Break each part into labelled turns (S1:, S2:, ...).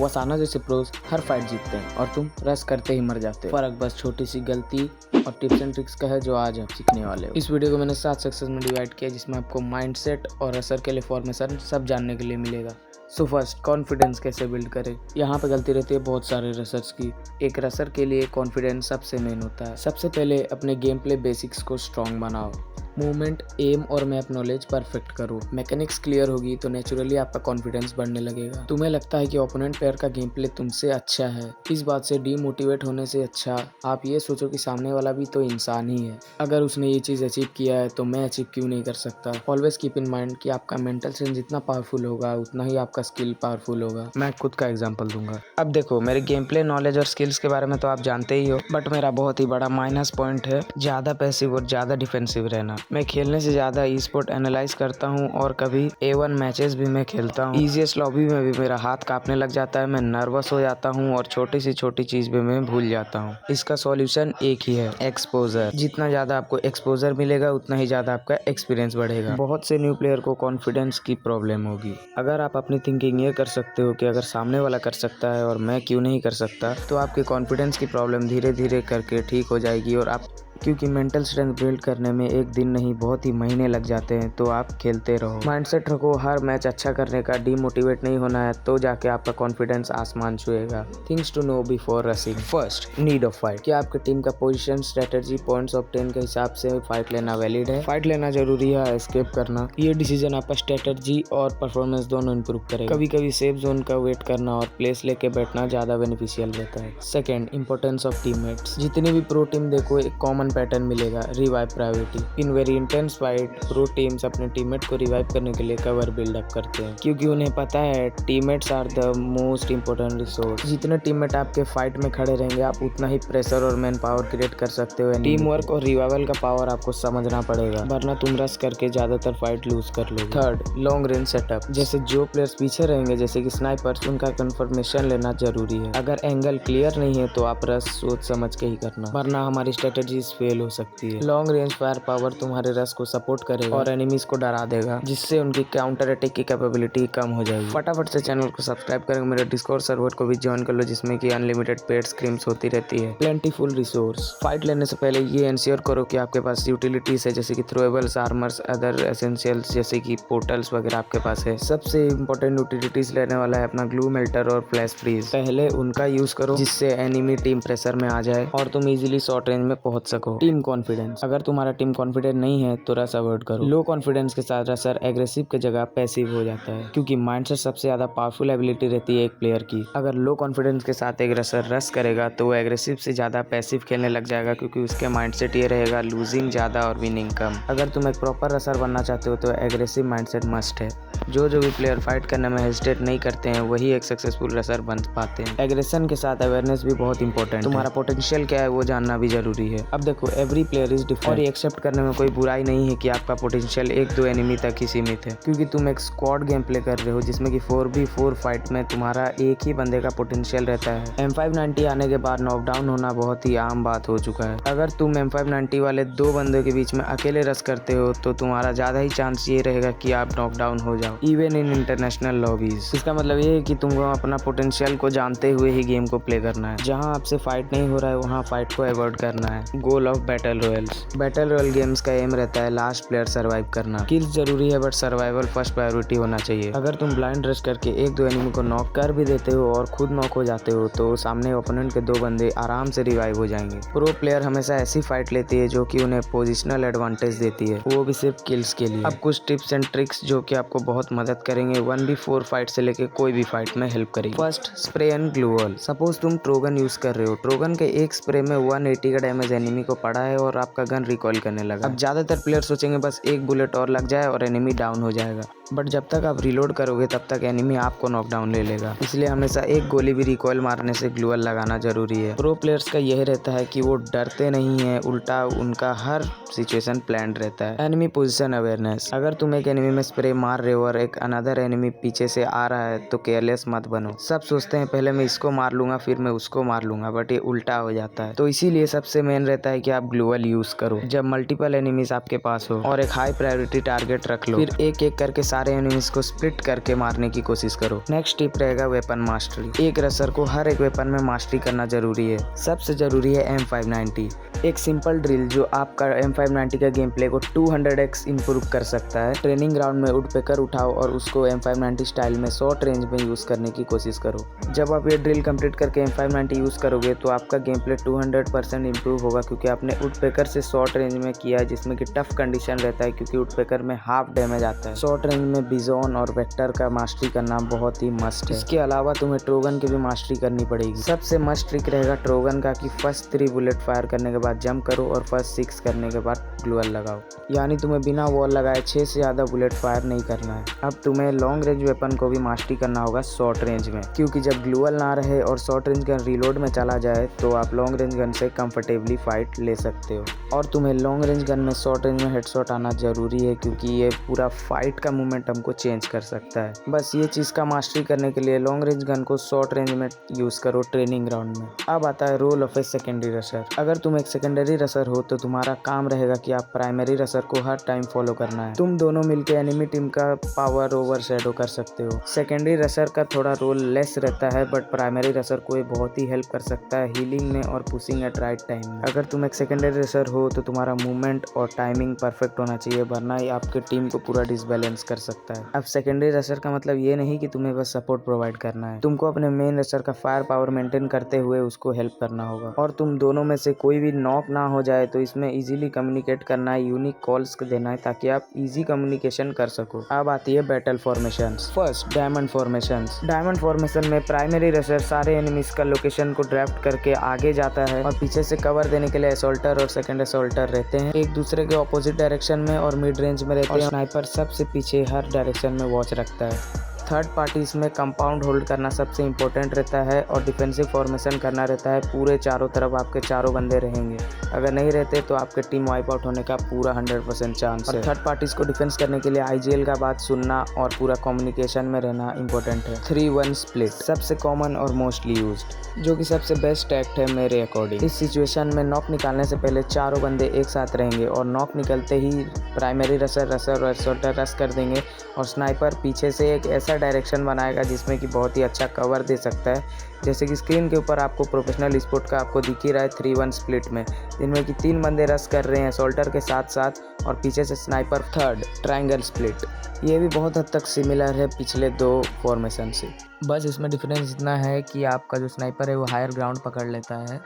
S1: वसाना जैसे प्रोज हर फाइट जीतते हैं और तुम रश करते ही मर जाते हो। फर्क बस छोटी सी गलती और टिप्स एंड ट्रिक्स का है जो आज आप सीखने वाले हो। इस वीडियो को मैंने 7 सेक्शन में डिवाइड किया जिसमें आपको माइंडसेट और रसर के लिए फॉर्मेशन सब जानने के लिए मिलेगा। सो फर्स्ट, कॉन्फिडेंस कैसे बिल्ड करें। यहाँ पे गलती रहती है बहुत सारे रसर्स की। एक रसर के लिए कॉन्फिडेंस सबसे मेन होता है। सबसे पहले अपने गेम प्ले बेसिक्स को स्ट्रॉन्ग बनाओ। मूवमेंट, एम और मैप नॉलेज परफेक्ट करो। मैकेनिक्स क्लियर होगी तो नेचुरली आपका कॉन्फिडेंस बढ़ने लगेगा। तुम्हें लगता है कि ओपोनेंट प्लेयर का गेम प्ले तुमसे अच्छा है, इस बात से डीमोटिवेट होने से अच्छा आप ये सोचो कि सामने वाला भी तो इंसान ही है। अगर उसने ये चीज़ अचीव किया है तो मैं अचीव क्यों नहीं कर सकता। ऑलवेज कीप इन माइंड कि आपका मेंटल स्ट्रेंथ जितना पावरफुल होगा उतना ही आपका स्किल पावरफुल होगा। मैं खुद का एग्जांपल दूंगा। अब देखो, मेरे गेम प्ले नॉलेज और स्किल्स के बारे में तो आप जानते ही हो, बट मेरा बहुत ही बड़ा माइनस पॉइंट है ज़्यादा पैसिव और ज़्यादा डिफेंसिव रहना। मैं खेलने से ज़्यादा ई स्पोर्ट एनालाइज करता हूँ और कभी A1 मैचेस भी मैं खेलता हूँ। ईजीएस्ट लॉबी में भी मेरा हाथ कांपने लग जाता है, मैं नर्वस हो जाता हूँ और छोटी सी छोटी चीज़ भी मैं भूल जाता हूँ। इसका सॉल्यूशन एक ही है, एक्सपोजर। जितना ज़्यादा आपको एक्सपोजर मिलेगा उतना ही ज़्यादा आपका एक्सपीरियंस बढ़ेगा। बहुत से न्यू प्लेयर को कॉन्फिडेंस की प्रॉब्लम होगी। अगर आप अपनी थिंकिंग ये कर सकते हो कि अगर सामने वाला कर सकता है और मैं क्यों नहीं कर सकता, तो आपकी कॉन्फिडेंस की प्रॉब्लम धीरे धीरे करके ठीक हो जाएगी। और आप क्योंकि मेंटल स्ट्रेंथ बिल्ड करने में एक दिन नहीं बहुत ही महीने लग जाते हैं, तो आप खेलते रहो। माइंडसेट रखो हर मैच अच्छा करने का, डीमोटिवेट नहीं होना है, तो जाके आपका कॉन्फिडेंस आसमान छुएगा। Things to know before rushing. First, need of fight. क्या आपकी टीम का पोजीशन, स्ट्रेटेजी, पॉइंट्स ऑफ 10 के हिसाब से फाइट लेना वैलिड है। फाइट लेना जरूरी है, एस्केप करना। ये डिसीजन आपका स्ट्रेटेजी और परफॉर्मेंस दोनों इंप्रूव करेगा। कभी कभी सेफ जोन का वेट करना और प्लेस लेके बैठना ज्यादा बेनिफिशियल रहता है। Second, importance of teammates. जितनी भी प्रो टीम देखो एक कॉमन पैटर्न मिलेगा, revive priority. In very intense fight pro teams अपने टीममेट को रिवाइव करने के लिए कवर बिल्डअप करते हैं, क्योंकि उन्हें पता है teammates are the most important resource. जितने टीममेट आपके फाइट में खड़े रहेंगे आप उतना ही प्रेशर और मैन पावर क्रिएट कर सकते हो। टीम वर्क और रिवाइवल का पावर आपको समझना पड़ेगा, वरना तुम रश करके ज्यादातर फाइट लूज कर लोगे। Third, long range setup. जैसे जो प्लेयर्स पीछे रहेंगे जैसे कि स्नाइपर्स, उनका कंफर्मेशन लेना जरूरी है। अगर एंगल क्लियर नहीं है तो आप रश सोच समझ के ही करना, वरना हमारी स्ट्रेटेजीज फेल हो सकती है। लॉन्ग रेंज फायर पावर तुम्हारे रश को सपोर्ट करेगा और एनिमीज को डरा देगा, जिससे उनकी काउंटर अटैक की कैपेबिलिटी कम हो जाएगी। फटाफट से चैनल को सब्सक्राइब करके मेरे डिस्कॉर्ड सर्वर को भी ज्वाइन कर लो, जिसमें कि अनलिमिटेड पेड स्क्रीम्स होती रहती है। Plentiful resource. फाइट लेने से पहले ये इंश्योर करो कि आपके पास यूटिलिटीज है, जैसे कि थ्रोएबल्स, आर्मर्स, अदर एसेंशियल्स जैसे कि पोर्टल्स वगैरह आपके पास है। सबसे इंपॉर्टेंट यूटिलिटीज लेने वाला है अपना ग्लू मेल्टर और फ्लैश फ्रीज। पहले उनका यूज करो जिससे एनिमी टीम प्रेशर में आ जाए और तुम इजीली शॉर्ट रेंज में पहुंच सको। Team confidence. अगर तुम्हारा टीम कॉन्फिडेंट नहीं है तो रश अवॉइड करो। लो कॉन्फिडेंस के साथ रशर एग्रेसिव की जगह पैसिव हो जाता है, क्योंकि माइंडसेट सबसे ज्यादा पावरफुल एबिलिटी रहती है एक प्लेयर की। अगर लो कॉन्फिडेंस के साथ एक रशर रश करेगा तो वो एग्रेसिव से ज्यादा पैसिव खेलने लग जाएगा, क्योंकि उसके माइंडसेट ये रहेगा लूजिंग ज्यादा और विनिंग कम। अगर तुम एक प्रॉपर रशर बनना चाहते हो तो एग्रेसिव माइंडसेट मस्ट है। जो भी प्लेयर फाइट करने में हेजिटेट नहीं करते हैं वही एक सक्सेसफुल रशर बन पाते हैं। एग्रेशन के साथ अवेयरनेस भी बहुत इंपॉर्टेंट है। तुम्हारा पोटेंशियल क्या है वो जानना भी जरूरी है। अब देखो, एवरी प्लेयर इज डिफरेंट और ये एक्सेप्ट करने में कोई बुराई नहीं है कि आपका पोटेंशियल 1-2 एनिमी तक ही सीमित है, क्योंकि तुम एक स्क्वाड गेम प्ले कर रहे हो जिसमें कि 4v4 फाइट में तुम्हारा एक ही बंदे का पोटेंशियल रहता है। M590 आने के बाद नॉकडाउन होना बहुत ही आम बात हो चुका है। अगर तुम M590 वाले 2 बंदों के बीच में अकेले रश करते हो तो तुम्हारा ज्यादा ही चांस ये रहेगा कि आप नॉकडाउन हो जाओ, इवन इन इंटरनेशनल लॉबीज। इसका मतलब ये है कि तुमको अपना पोटेंशियल को जानते हुए ही गेम को प्ले करना है। जहाँ आपसे फाइट नहीं हो रहा है वहाँ फाइट को अवॉइड करना है। Goal of battle Royals. Battle royal games का एम रहता है लास्ट प्लेयर सर्वाइव करना। किल्स जरूरी है बट सर्वाइवल फर्स्ट प्रायोरिटी होना चाहिए। अगर तुम ब्लाइंड रश करके 1-2 एनिमी को नॉक कर भी देते हो और खुद नॉक हो जाते हो तो सामने ओपोनेंट के 2 बंदे आराम से रिवाइव हो जाएंगे। प्रो प्लेयर हमेशा ऐसी फाइट लेती है जो कि उन्हें पोजिशनल एडवांटेज देती है, वो भी सिर्फ किल्स के लिए। अब कुछ टिप्स एंड ट्रिक्स जो कि आपको बहुत मदद करेंगे 1v4 फाइट से लेके कोई भी फाइट में हेल्प करेंगे। फर्स्ट, स्प्रे एंड ग्लूअल। सपोज तुम ट्रोगन यूज कर रहे हो, ट्रोगन के एक स्प्रे में 180 का डैमेज एनिमी को पड़ा है और आपका गन रिकॉइल करने लगा। अब ज्यादातर प्लेयर सोचेंगे बस एक बुलेट और लग जाए और एनिमी डाउन हो जाएगा, बट जब तक आप रिलोड करोगे तब तक एनिमी आपको नॉकडाउन ले लेगा। इसलिए हमेशा एक गोली भी रिकॉइल मारने से ग्लूअल लगाना जरूरी है। प्रो प्लेयर्स का यह रहता है कि वो डरते नहीं है, उल्टा उनका हर सिचुएशन प्लान्ड रहता है। Enemy position awareness. अगर तुम एक एनिमी में स्प्रे मार रहे हो और एक अनदर एनिमी पीछे से आ रहा है तो केयरलेस मत बनो। सब सोचते हैं पहले मैं इसको मार लूंगा फिर मैं उसको मार लूंगा, बट ये उल्टा हो जाता है। तो इसीलिए सबसे मेन रहता है है कि आप ग्लूअल यूज करो जब मल्टीपल एनिमीज आपके पास हो और एक हाई प्रायोरिटी टारगेट रख लो। फिर एक एक करके सारे एनिमीज को स्प्लिट करके मारने की कोशिश करो। नेक्स्ट टिप रहेगा वेपन मास्टरी। एक रसर को हर एक वेपन में मास्टरी करना जरूरी है। सबसे जरूरी है M590, एक सिंपल ड्रिल जो आपका M590 का गेम प्ले को 200x इम्प्रूव कर सकता है। ट्रेनिंग ग्राउंड में वुडपेकर उठाओ और उसको M590 स्टाइल में शॉर्ट रेंज में यूज करने की कोशिश करो। जब आप ये ड्रिल कंप्लीट करके M590 यूज करोगे तो आपका गेम प्ले 200% इम्प्रूव होगा, क्योंकि आपने वुडपेकर से शॉर्ट रेंज में किया है, जिसमें कि टफ कंडीशन रहता है क्योंकि वुडपेकर में हाफ डैमेज आता है। शॉर्ट रेंज में बिजोन और वेक्टर का मास्टरी करना बहुत ही मस्ट है। इसके अलावा तुम्हें ट्रोगन की भी मास्टरी करनी पड़ेगी। सबसे मस्ट ट्रिक रहेगा ट्रोगन का कि फर्स्ट 3 बुलेट फायर करने के बाद जंप करो और फर्स्ट 6 करने के बाद ग्लूअल लगाओ, यानी तुम्हें बिना वॉल लगाए 6 से ज़्यादा बुलेट फायर नहीं करना है। अब तुम्हें लॉन्ग रेंज वेपन को भी मास्टरी करना होगा शॉर्ट रेंज में, क्योंकि जब ग्लूअल ना रहे और शॉर्ट रेंज गन रीलोड में चला जाए तो आप लॉन्ग रेंज गन से कंफर्टेबली फाइट ले सकते हो। और तुम्हें लॉन्ग रेंज गन में शॉर्ट रेंज में हेडशॉट आना जरूरी है, क्योंकि ये पूरा फाइट का मोमेंटम को चेंज कर सकता है। बस ये चीज़ का मास्टरी करने के लिए लॉन्ग रेंज गन को शॉर्ट रेंज में यूज करो ट्रेनिंग ग्राउंड में। अब आता है रोल ऑफ ए सेकेंडरी रसर। अगर तुम एक सेकेंडरी रसर हो तो तुम्हारा काम रहेगा कि आप प्राइमरी रसर को हर टाइम फॉलो करना है। तुम दोनों मिलकर एनिमी टीम का पावर ओवर शैडो कर सकते हो। सेकेंडरी रसर का थोड़ा रोल लेस रहता है, बट प्राइमरी रसर को बहुत ही हेल्प कर सकता है हीलिंग में और पुशिंग एट राइट टाइम में। अगर तुम एक सेकेंडरी रसर हो तो तुम्हारा मूवमेंट और टाइमिंग परफेक्ट होना चाहिए, वरना ये आपके टीम को पूरा डिसबैलेंस कर सकता है। अब सेकेंडरी रसर का मतलब ये नहीं कि तुम्हें बस सपोर्ट प्रोवाइड करना है, तुमको अपने मेन रसर का फायर पावर मेंटेन करते हुए उसको हेल्प करना होगा। और तुम दोनों में से कोई भी नॉक ना हो जाए तो इसमें इजीली कम्युनिकेट करना है, यूनिक कॉल्स देना है ताकि आप इजी कम्युनिकेशन कर सको। अब आती है battle formations. First, diamond formations. Diamond formation में प्राइमरी रसर सारे एनिमीज का लोकेशन को ड्राफ्ट करके आगे जाता है और पीछे से कवर देने के लिए असॉल्टर और सेकंड असॉल्टर रहते हैं, एक दूसरे के ऑपोजिट डायरेक्शन में और मिड रेंज में रहते हैं। स्नाइपर सबसे पीछे हर डायरेक्शन में वॉच रखता है। थर्ड पार्टीज में कंपाउंड होल्ड करना सबसे इंपॉर्टेंट रहता है और डिफेंसिव फॉर्मेशन करना रहता है। पूरे चारों तरफ आपके चारों बंदे रहेंगे, अगर नहीं रहते तो आपके टीम वाइप आउट होने का पूरा 100% चांस है। थर्ड पार्टीज को डिफेंस करने के लिए IGL का बात सुनना और पूरा कम्युनिकेशन में रहना इंपॉर्टेंट है। 3-1 स्प्लिट सबसे कॉमन और मोस्टली यूज्ड, जो कि सबसे बेस्ट टैक्ट है मेरे अकॉर्डिंग। इस सिचुएशन में नॉक निकालने से पहले चारों बंदे एक साथ रहेंगे और नॉक निकलते ही प्राइमरी रसर और असॉल्टर रश कर देंगे और स्नाइपर पीछे से एक ऐसा डायरेक्शन बनाएगा जिसमें कि बहुत ही अच्छा कवर दे सकता है। जैसे कि स्क्रीन के ऊपर आपको प्रोफेशनल स्पोर्ट का आपको दिख ही रहा है 3-1 स्प्लिट में, जिनमें कि 3 बंदे रश कर रहे हैं असॉल्टर के साथ साथ और पीछे से स्नाइपर। Third, triangle split. ये भी बहुत हद तक सिमिलर है पिछले 2 फॉर्मेशन से, बस इसमें डिफरेंस इतना है कि आपका जो स्नाइपर है वो हायर ग्राउंड पकड़ लेता है।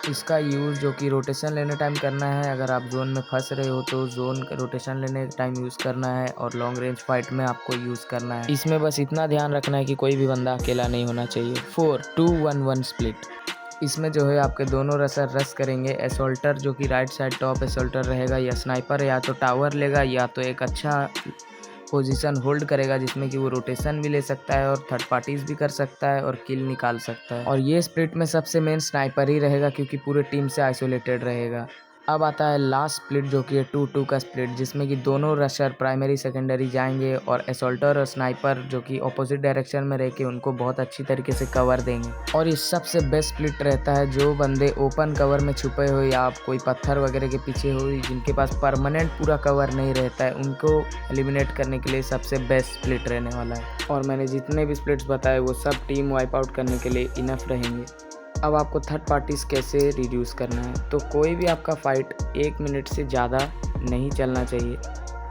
S1: इसका यूज़ जो कि रोटेशन लेने टाइम करना है, अगर आप जोन में फंस रहे हो तो जोन का रोटेशन लेने टाइम यूज़ करना है और लॉन्ग रेंज फाइट में आपको यूज़ करना है। इसमें बस इतना ध्यान रखना है कि कोई भी बंदा अकेला नहीं होना चाहिए। 4, 2-1-1 स्प्लिट। इसमें जो है आपके दोनों रसर रश करेंगे। असॉल्टर जो कि राइट साइड टॉप असॉल्टर रहेगा, या स्नाइपर या तो टावर लेगा या तो एक अच्छा पोजीशन होल्ड करेगा जिसमें कि वो रोटेशन भी ले सकता है और थर्ड पार्टीज भी कर सकता है और किल निकाल सकता है। और ये स्प्लिट में सबसे मेन स्नाइपर ही रहेगा क्योंकि पूरे टीम से आइसोलेटेड रहेगा। अब आता है लास्ट स्प्लिट जो कि है 2-2 का स्प्लिट, जिसमें कि दोनों रशर प्राइमरी सेकेंडरी जाएंगे और असॉल्टर और स्नाइपर जो कि ऑपोजिट डायरेक्शन में रह के उनको बहुत अच्छी तरीके से कवर देंगे। और ये सबसे बेस्ट स्प्लिट रहता है जो बंदे ओपन कवर में छुपे हो या आप कोई पत्थर वगैरह के पीछे हो, जिनके पास परमानेंट पूरा कवर नहीं रहता है, उनको एलिमिनेट करने के लिए सबसे बेस्ट स्प्लिट रहने वाला है। और मैंने जितने भी स्प्लिट्स बताए वो सब टीम वाइप आउट करने के लिए इनफ रहेंगे। अब आपको थर्ड पार्टीज़ कैसे रिड्यूस करना है, तो कोई भी आपका फ़ाइट 1 मिनट से ज़्यादा नहीं चलना चाहिए।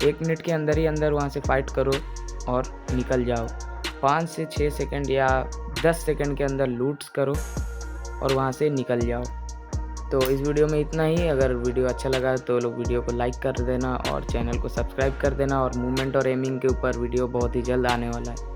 S1: 1 मिनट के अंदर ही अंदर वहाँ से फ़ाइट करो और निकल जाओ। 5 से 6 सेकंड या 10 सेकंड के अंदर लूट्स करो और वहाँ से निकल जाओ। तो इस वीडियो में इतना ही। अगर वीडियो अच्छा लगा तो लोग वीडियो को लाइक कर देना और चैनल को सब्सक्राइब कर देना। और मूवमेंट और एमिंग के ऊपर वीडियो बहुत ही जल्द आने वाला है।